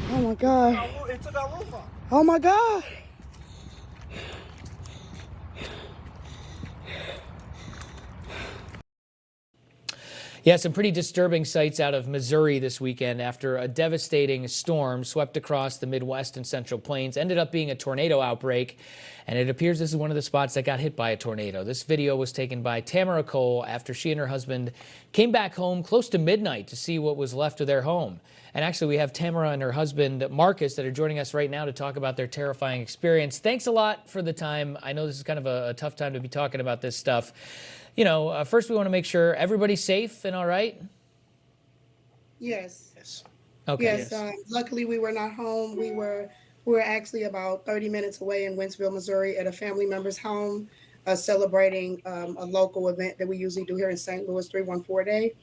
Oh my God. It took our roof off. Oh my God. Yeah, some pretty disturbing sights out of Missouri this weekend after a devastating storm swept across the Midwest and Central Plains. Ended up being a tornado outbreak, and it appears this is one of the spots that got hit by a tornado. This video was taken by Tamara Cole after she and her husband came back home close to midnight to see what was left of their home. And actually, we have Tamara and her husband, Marcus, that are joining us right now to talk about their terrifying experience. Thanks a lot for the time. I know this is kind of a tough time to be talking about this stuff. You know, first we want to make sure everybody's safe and all right. Yes. Yes. Okay. Yes. Luckily, we were not home. We were actually about 30 minutes away in Wentzville, Missouri, at a family member's home, celebrating a local event that we usually do here in St. Louis, 314 Day.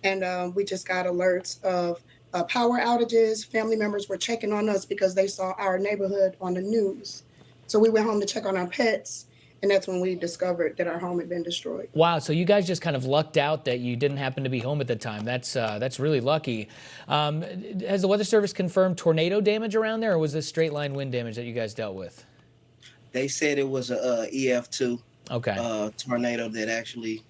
And we just got alerts of power outages. Family members were checking on us because they saw our neighborhood on the news. So we went home to check on our pets. And that's when we discovered that our home had been destroyed. Wow, so you guys just kind of lucked out that you didn't happen to be home at the time. That's really lucky. Has the Weather Service confirmed tornado damage around there, or was this straight line wind damage that you guys dealt with? They said it was a EF2 tornado that actually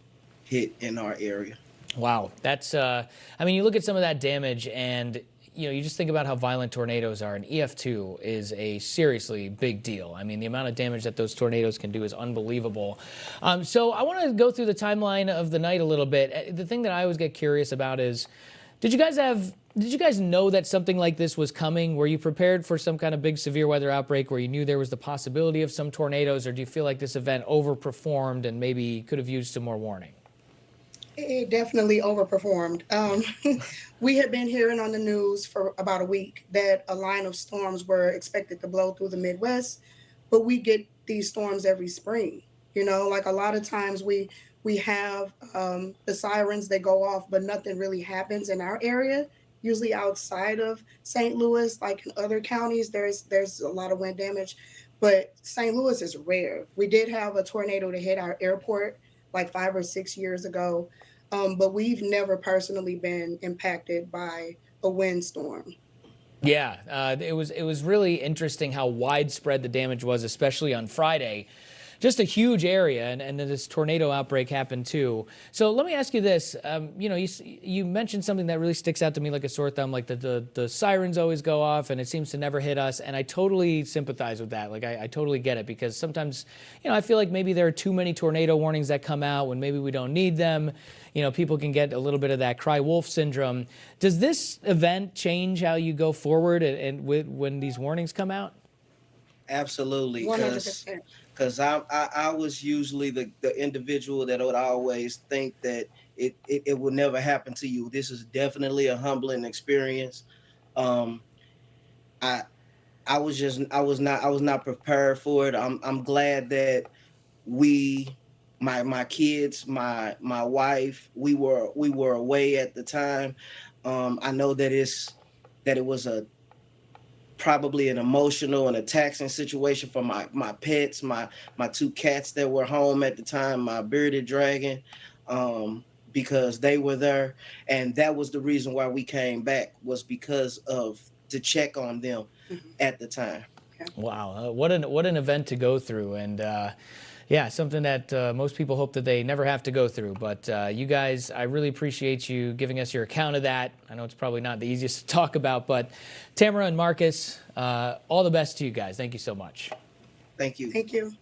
hit in our area. Wow, that's I mean, you look at some of that damage and you know, you just think about how violent tornadoes are, and EF2 is a seriously big deal. I mean, the amount of damage that those tornadoes can do is unbelievable. So I want to go through the timeline of the night a little bit. The thing that I always get curious about is, did you guys know that something like this was coming? Were you prepared for some kind of big severe weather outbreak where you knew there was the possibility of some tornadoes, or do you feel like this event overperformed and maybe could have used some more warning? It definitely overperformed. We had been hearing on the news for about a week that a line of storms were expected to blow through the Midwest, but we get these storms every spring. You know, like a lot of times we have the sirens that go off, but nothing really happens in our area. Usually outside of St. Louis, like in other counties, there's a lot of wind damage, but St. Louis is rare. We did have a tornado to hit our airport like 5 or 6 years ago. But we've never personally been impacted by a windstorm. Yeah, it was really interesting how widespread the damage was, especially on Friday. Just a huge area, and this tornado outbreak happened too. So let me ask you this: you know, you mentioned something that really sticks out to me like a sore thumb, like the sirens always go off, and it seems to never hit us. And I totally sympathize with that. Like I totally get it, because sometimes, you know, I feel like maybe there are too many tornado warnings that come out when maybe we don't need them. You know, people can get a little bit of that cry wolf syndrome. Does this event change how you go forward and when these warnings come out? Absolutely, 100%. because I was usually the individual that would always think that it will never happen to you. This is definitely a humbling experience. Um, I I was not prepared for it. I'm glad that we my kids, my wife, we were away at the time. I know that it was a probably an emotional and a taxing situation for my pets, my two cats that were home at the time, my bearded dragon, because they were there, and that was the reason why we came back, was because of to check on them Mhm. at the time. Yeah. Wow, what an event to go through, and yeah, something that most people hope that they never have to go through. But you guys, I really appreciate you giving us your account of that. I know it's probably not the easiest to talk about, but Tamara and Marcus, all the best to you guys. Thank you so much. Thank you. Thank you.